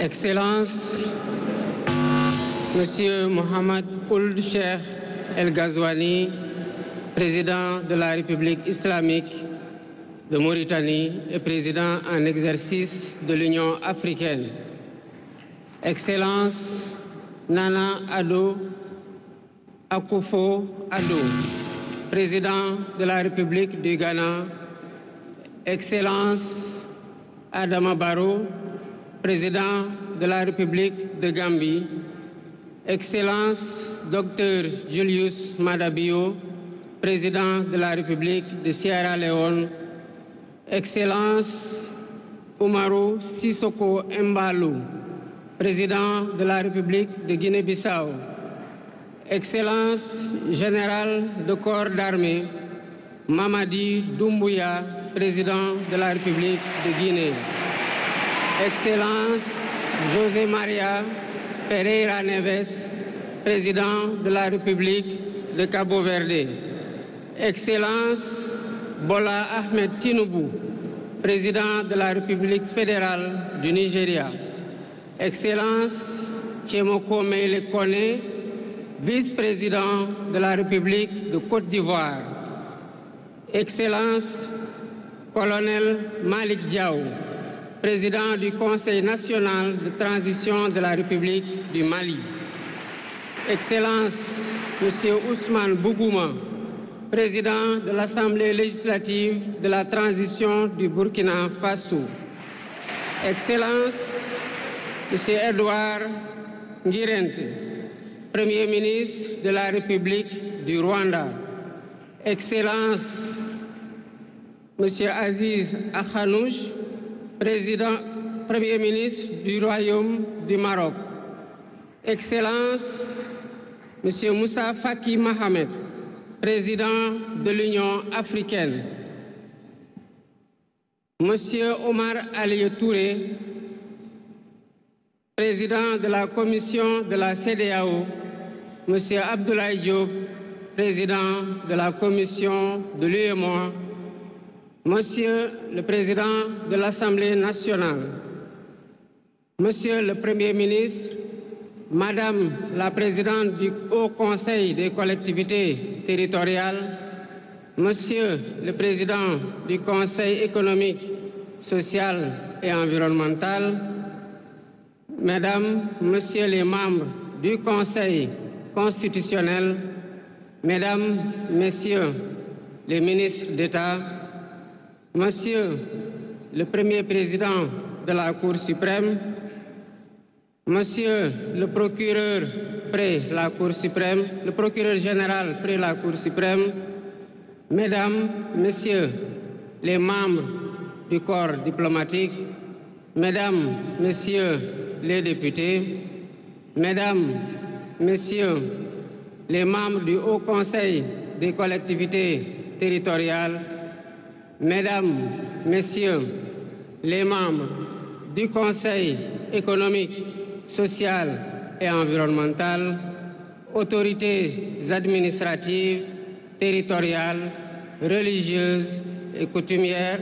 Excellences, Monsieur Mohamed Ould Cheikh El Ghazouani, président de la République islamique de Mauritanie et président en exercice de l'Union africaine. Excellence Nana Addo Akufo-Addo, président de la République du Ghana. Excellence Adama Barrow, président de la République de Gambie. Excellence Dr Julius Maada Bio, président de la République de Sierra Leone. Excellence Umaru Sissoko Embalou, président de la République de Guinée-Bissau. Excellence générale de corps d'armée Mamadi Doumbouya, président de la République de Guinée. Excellence José Maria Pereira Neves, président de la République de Cabo Verde. Excellence Bola Ahmed Tinubu, président de la République fédérale du Nigeria. Excellence Tchemoko Meïle Kone, vice-président de la République de Côte d'Ivoire. Excellence Colonel Malik Diaw, président du Conseil national de transition de la République du Mali. Excellence Monsieur Ousmane Bougouma, président de l'Assemblée législative de la transition du Burkina Faso. Excellence Monsieur Edouard Ngirente, Premier ministre de la République du Rwanda. Excellence Monsieur Aziz Akhanouch, Premier ministre du Royaume du Maroc. Excellence Monsieur Moussa Faki Mohamed, président de l'Union africaine. Monsieur Omar Ali Touré, président de la commission de la CEDEAO. Monsieur Abdoulaye Diop, président de la commission de l'UEMOA. Monsieur le président de l'Assemblée nationale. Monsieur le Premier ministre, Madame la présidente du Haut Conseil des collectivités territoriales, Monsieur le président du Conseil économique, social et environnemental, Mesdames, Messieurs les membres du Conseil constitutionnel, Mesdames, Messieurs les ministres d'État, Monsieur le Premier président de la Cour suprême, Monsieur le procureur près la Cour suprême, le procureur général près la Cour suprême, Mesdames, Messieurs les membres du corps diplomatique, Mesdames, Messieurs les députés, Mesdames, Messieurs les membres du Haut Conseil des collectivités territoriales, Mesdames, Messieurs les membres du Conseil économique, social et environnemental, autorités administratives, territoriales, religieuses et coutumières,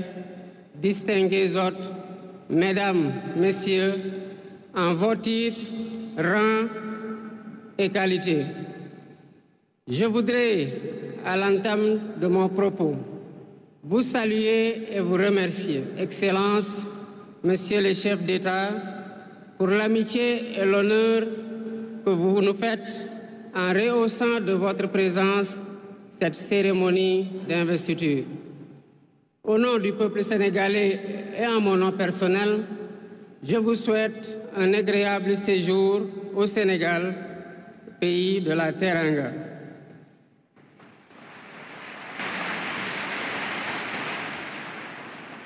distingués hôtes, Mesdames, Messieurs, en vos titres, rangs et qualités. Je voudrais, à l'entame de mon propos, vous saluer et vous remercier, Excellences, Messieurs les chefs d'État, pour l'amitié et l'honneur que vous nous faites en rehaussant de votre présence cette cérémonie d'investiture. Au nom du peuple sénégalais et en mon nom personnel, je vous souhaite un agréable séjour au Sénégal, pays de la Teranga.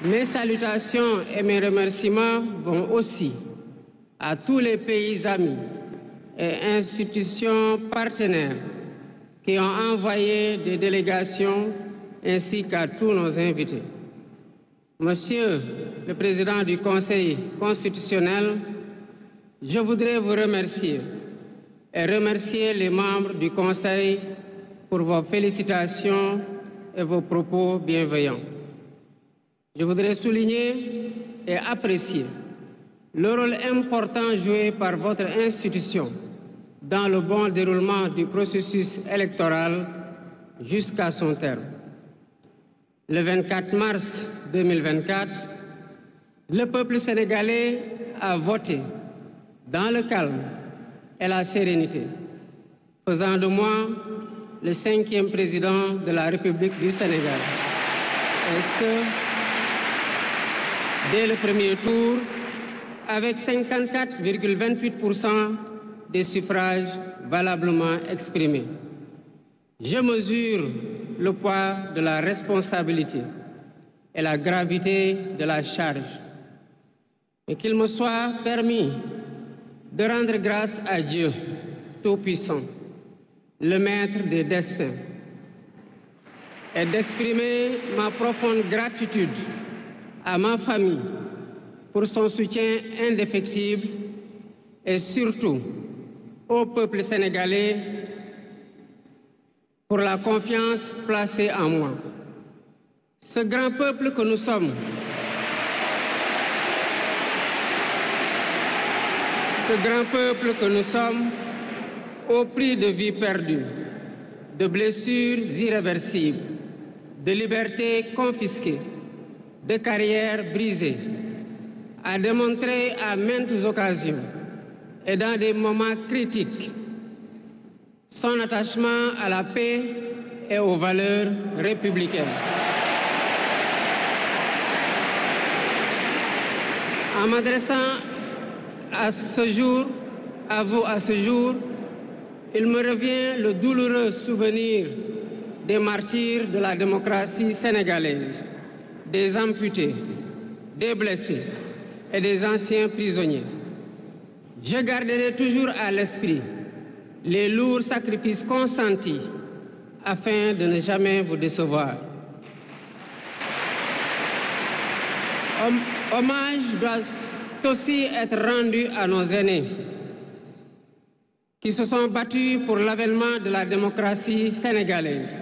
Mes salutations et mes remerciements vont aussi à tous les pays amis et institutions partenaires qui ont envoyé des délégations ainsi qu'à tous nos invités. Monsieur le Président du Conseil constitutionnel, je voudrais vous remercier et remercier les membres du Conseil pour vos félicitations et vos propos bienveillants. Je voudrais souligner et apprécier le rôle important joué par votre institution dans le bon déroulement du processus électoral jusqu'à son terme. Le 24 mars 2024, le peuple sénégalais a voté dans le calme et la sérénité, faisant de moi le 5e président de la République du Sénégal. Et ce, dès le premier tour, avec 54,28% des suffrages valablement exprimés. Je mesure le poids de la responsabilité et la gravité de la charge. Et qu'il me soit permis de rendre grâce à Dieu Tout-Puissant, le Maître des destins, et d'exprimer ma profonde gratitude à ma famille pour son soutien indéfectible et surtout au peuple sénégalais pour la confiance placée en moi. Ce grand peuple que nous sommes, au prix de vies perdues, de blessures irréversibles, de libertés confisquées, de carrières brisées, a démontré à maintes occasions et dans des moments critiques son attachement à la paix et aux valeurs républicaines. En m'adressant à vous à ce jour, il me revient le douloureux souvenir des martyrs de la démocratie sénégalaise, des amputés, des blessés et des anciens prisonniers. Je garderai toujours à l'esprit les lourds sacrifices consentis afin de ne jamais vous décevoir. Hommage doit aussi être rendu à nos aînés qui se sont battus pour l'avènement de la démocratie sénégalaise.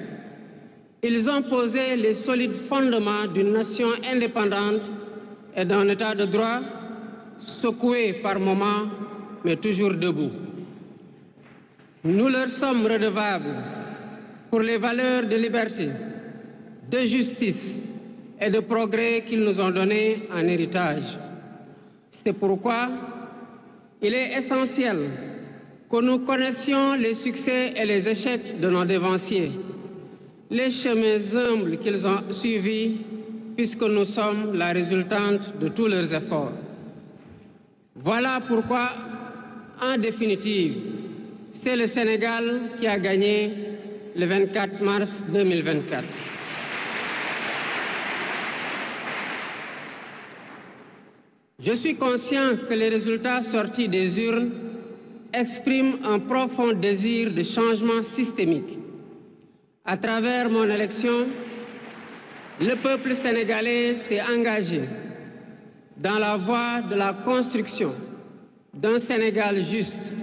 Ils ont posé les solides fondements d'une nation indépendante et d'un état de droit secoué par moments, mais toujours debout. Nous leur sommes redevables pour les valeurs de liberté, de justice et de progrès qu'ils nous ont données en héritage. C'est pourquoi il est essentiel que nous connaissions les succès et les échecs de nos dévanciers, les chemins humbles qu'ils ont suivis, puisque nous sommes la résultante de tous leurs efforts. Voilà pourquoi, en définitive, c'est le Sénégal qui a gagné le 24 mars 2024. Je suis conscient que les résultats sortis des urnes expriment un profond désir de changement systémique. À travers mon élection, le peuple sénégalais s'est engagé dans la voie de la construction d'un Sénégal juste,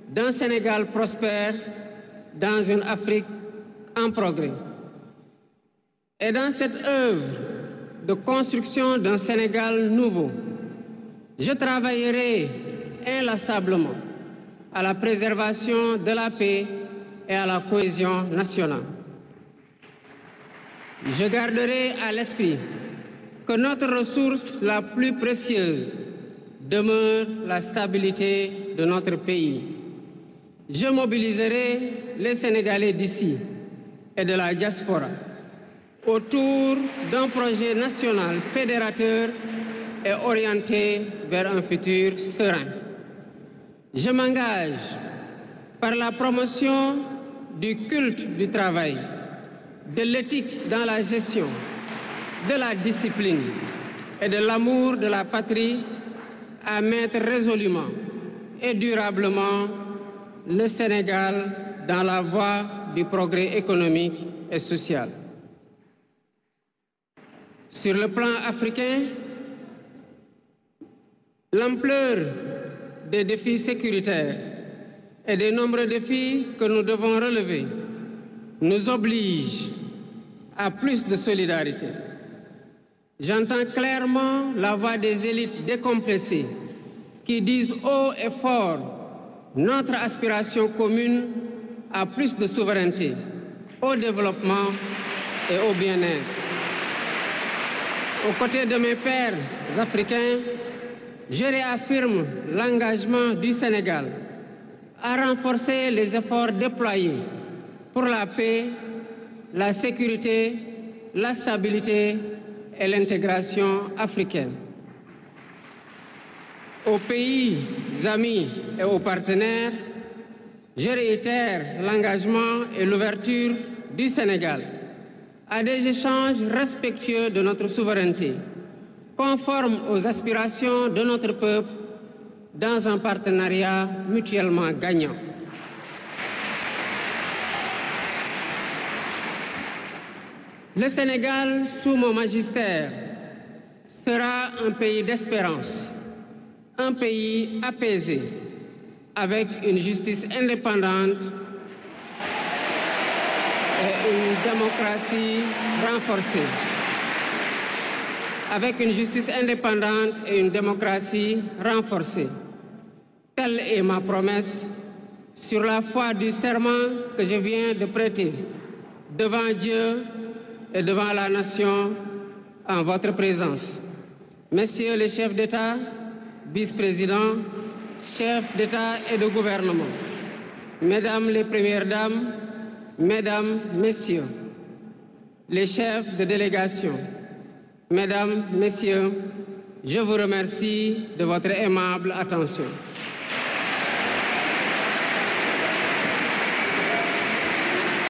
d'un Sénégal prospère, dans une Afrique en progrès. Et dans cette œuvre de construction d'un Sénégal nouveau, je travaillerai inlassablement à la préservation de la paix et à la cohésion nationale. Je garderai à l'esprit que notre ressource la plus précieuse demeure la stabilité de notre pays. Je mobiliserai les Sénégalais d'ici et de la diaspora autour d'un projet national fédérateur et orienté vers un futur serein. Je m'engage par la promotion du culte du travail, de l'éthique dans la gestion, de la discipline et de l'amour de la patrie à mettre résolument et durablement le Sénégal dans la voie du progrès économique et social. Sur le plan africain, l'ampleur des défis sécuritaires et des nombreux défis que nous devons relever nous oblige à plus de solidarité. J'entends clairement la voix des élites décompressées qui disent haut et fort notre aspiration commune à plus de souveraineté, au développement et au bien-être. Aux côtés de mes pairs africains, je réaffirme l'engagement du Sénégal à renforcer les efforts déployés pour la paix, la sécurité, la stabilité et l'intégration africaine. Aux pays amis et aux partenaires, je réitère l'engagement et l'ouverture du Sénégal à des échanges respectueux de notre souveraineté, conformes aux aspirations de notre peuple, dans un partenariat mutuellement gagnant. Le Sénégal, sous mon magistère, sera un pays d'espérance, un pays apaisé, avec une justice indépendante et une démocratie renforcée. Avec une justice indépendante et une démocratie renforcée. Telle est ma promesse sur la foi du serment que je viens de prêter devant Dieu et devant la nation en votre présence. Messieurs les chefs d'État, vice-présidents, chefs d'État et de gouvernement, Mesdames les Premières Dames, Mesdames, Messieurs, les chefs de délégation, Mesdames, Messieurs, je vous remercie de votre aimable attention.